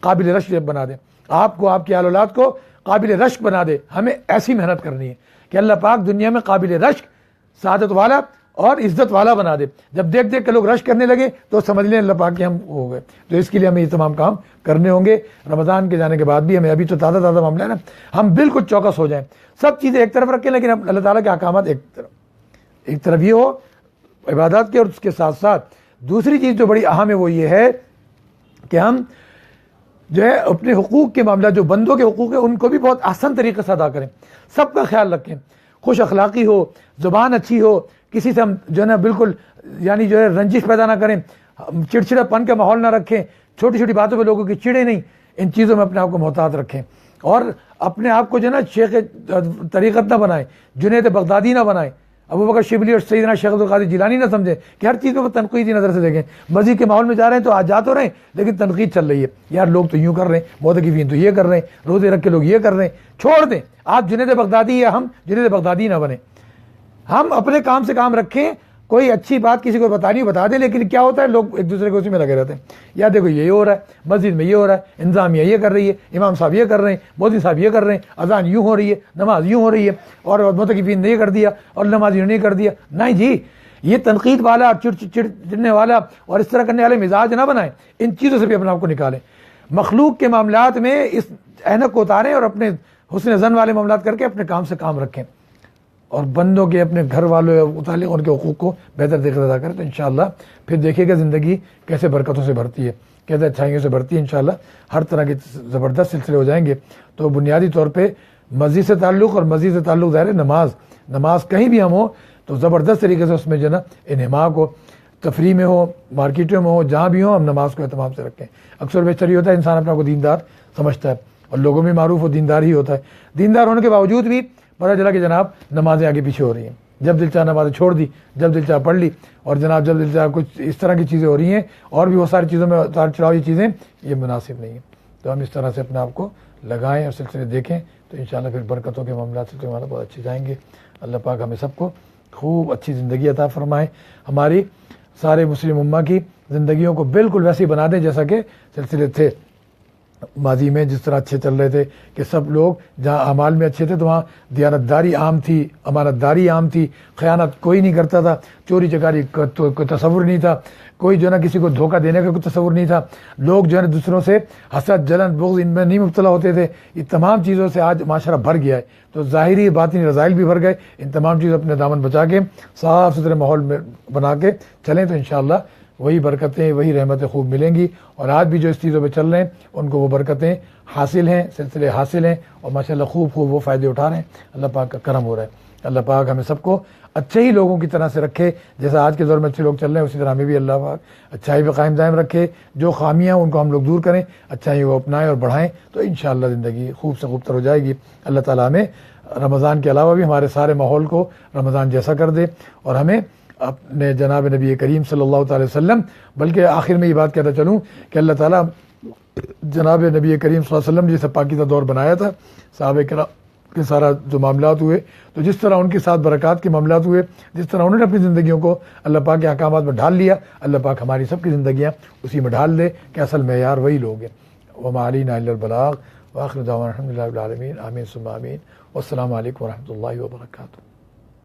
قابل رشک جب بنا دے آپ کو، آپ کی آل اولاد کو قابل رشک بنا دے، ہمیں ایسی محنت کرنی ہے کہ اللہ پاک دنیا میں قابل رشک، سعادت والا اور عزت والا بنا دے. جب دیکھ دیکھ کے لوگ رشک کرنے لگے تو سمجھ لیں اللہ پاک کے ہم ہو گئے. تو اس کے لیے ہمیں یہ تمام کام کرنے ہوں گے. رمضان کے جانے کے بعد بھی ہمیں، ابھی تو تازہ معاملہ ہے نا، ہم بالکل چوکس ہو جائیں، سب چیزیں ایک طرف رکھیں، لیکن اللہ تعالیٰ کے احکامات ایک طرف یہ ہو عبادات کے، اور اس کے ساتھ ساتھ دوسری چیز جو بڑی اہم ہے وہ یہ ہے کہ ہم جو ہے اپنے حقوق کے معاملات، جو بندوں کے حقوق ہیں، ان کو بھی بہت آسان طریقے سے ادا کریں. سب کا خیال رکھیں، خوش اخلاقی ہو، زبان اچھی ہو، کسی سے ہم جو ہے نا بالکل یعنی جو ہے رنجش پیدا نہ کریں، چڑچڑا پن کا ماحول نہ رکھیں، چھوٹی چھوٹی باتوں پہ لوگوں کی چڑے نہیں. ان چیزوں میں اپنے آپ کو محتاط رکھیں، اور اپنے آپ کو جو ہے نا شیخ طریقت نہ بنائیں، جنید بغدادی نہ بنائیں، ابو بکر شبلی اور سیدنا شیخ عبدالقادر جیلانی نہ سمجھیں کہ ہر چیز کو تنقیدی نظر سے دیکھیں. مسجد کے ماحول میں جا رہے ہیں تو آج جا تو رہے ہیں، لیکن تنقید چل رہی ہے، یار لوگ تو یوں کر رہے ہیں، معتکفین تو یہ کر رہے ہیں، روزے رکھ کے لوگ یہ کر رہے ہیں. چھوڑ دیں، آپ جنید بغدادی یا ہم جنید بغدادی نہ بنیں. ہم اپنے کام سے کام رکھیں، کوئی اچھی بات کسی کو بتانی بتا دیں، لیکن کیا ہوتا ہے لوگ ایک دوسرے کو اسی میں لگے رہتے ہیں. یا دیکھو یہ ہو رہا ہے، مسجد میں یہ ہو رہا ہے، انتظامیہ یہ کر رہی ہے، امام صاحب یہ کر رہے ہیں، مودی صاحب یہ کر رہے ہیں، اذان یوں ہو رہی ہے، نماز یوں ہو رہی ہے، اور معتکفین نے یہ کر دیا اور نمازیوں نے یہ کر دیا. نہیں جی، یہ تنقید والا، چڑنے والا اور اس طرح کرنے والے مزاج نہ بنائیں. ان چیزوں سے بھی اپنے آپ کو نکالیں. مخلوق کے معاملات میں اس اینک کو اتاریں اور اپنے حسن ظن والے معاملات کر کے اپنے کام سے کام رکھیں، اور بندوں کے، اپنے گھر والوں متعلق ان کے حقوق کو بہتر طریقے سے ادا کریں. تو انشاءاللہ پھر دیکھیے گا زندگی کیسے برکتوں سے بھرتی ہے، کیسے اچھائیوں سے بھرتی ہے. انشاءاللہ ہر طرح کے زبردست سلسلے ہو جائیں گے. تو بنیادی طور پہ مسجد سے تعلق، اور مسجد سے تعلق ظاہر ہے نماز کہیں بھی ہم ہو تو زبردست طریقے سے اس میں جو ہے نا انہماک ہو، تفریح میں ہو، مارکیٹوں میں ہو، جہاں بھی ہو ہم نماز کو اہتمام سے رکھیں. اکثر بیشتر یہ ہوتا ہے انسان اپنا کو دیندار سمجھتا ہے، اور لوگوں میں معروف وہ دیندار ہی ہوتا ہے. دیندار ہونے کے باوجود بھی پتہ چلا کہ جناب نمازیں آگے پیچھے ہو رہی ہیں. جب دل چاہ نمازیں چھوڑ دی، جب دل چاہ پڑھ لی، اور جناب جب دل چاہ کچھ اس طرح کی چیزیں ہو رہی ہیں، اور بھی وہ ساری چیزوں میں اتار چڑھاؤ یہ چیزیں، یہ مناسب نہیں ہے. تو ہم اس طرح سے اپنے آپ کو لگائیں اور سلسلے دیکھیں، تو انشاءاللہ پھر برکتوں کے معاملات سے ہمارا بہت اچھے جائیں گے. اللہ پاک ہمیں سب کو خوب اچھی زندگی عطا فرمائیں، ہماری سارے مسلم امہ کی زندگیوں کو بالکل ویسے ہی بنا دیں جیسا کہ سلسلے تھے ماضی میں، جس طرح اچھے چل رہے تھے کہ سب لوگ جہاں اعمال میں اچھے تھے تو وہاں دیانتداری عام تھی، امانت داری عام تھی، خیانت کوئی نہیں کرتا تھا، چوری چکاری کوئی تصور نہیں تھا، کوئی جو ہے نا کسی کو دھوکہ دینے کا کوئی تصور نہیں تھا، لوگ جو ہے نا دوسروں سے حسد، جلن، بغض ان میں نہیں مبتلا ہوتے تھے. یہ تمام چیزوں سے آج معاشرہ بھر گیا ہے. تو ظاہری باطنی رذائل بھی بھر گئے. ان تمام چیزوں اپنے دامن بچا کے صاف ستھرے ماحول میں بنا کے چلیں تو انشاءاللہ وہی برکتیں، وہی رحمتیں خوب ملیں گی. اور آج بھی جو اس چیزوں پہ چل رہے ہیں ان کو وہ برکتیں حاصل ہیں، سلسلے حاصل ہیں، اور ماشاءاللہ خوب وہ فائدے اٹھا رہے ہیں. اللہ پاک کا کرم ہو رہا ہے. اللہ پاک ہمیں سب کو اچھے ہی لوگوں کی طرح سے رکھے، جیسا آج کے دور میں اچھے لوگ چل رہے ہیں اسی طرح ہمیں بھی اللہ پاک اچھائی پہ قائم دائم رکھے. جو خامیاں ان کو ہم لوگ دور کریں، اچھائی وہ اپنائیں اور بڑھائیں، تو انشاءاللہ زندگی خوب سے خوب تر ہو جائے گی. اللہ تعالیٰ ہمیں رمضان کے علاوہ بھی ہمارے سارے ماحول کو رمضان جیسا کر دے، اور ہمیں اپنے جناب نبی کریم صلی اللہ تعالی وسلم، بلکہ آخر میں یہ بات کہتا چلوں کہ اللہ تعالیٰ جناب نبی کریم صلی اللہ علیہ وسلم جیسا پاکیزہ دور بنایا تھا، صحابہ کرام کے سارا جو معاملات ہوئے، تو جس طرح ان کے ساتھ برکات کے معاملات ہوئے، جس طرح انہوں نے اپنی زندگیوں کو اللہ پاک کے احکامات میں ڈھال لیا، اللہ پاک ہماری سب کی زندگیاں اسی میں ڈھال دے کہ اصل معیار وہی لوگ ہیں. وما علینا الا البلاغ، وآخر دعوانا الحمد للہ رب العالمین. آمین ثم آمین. والسلام علیکم ورحمۃ اللہ وبرکاتہ.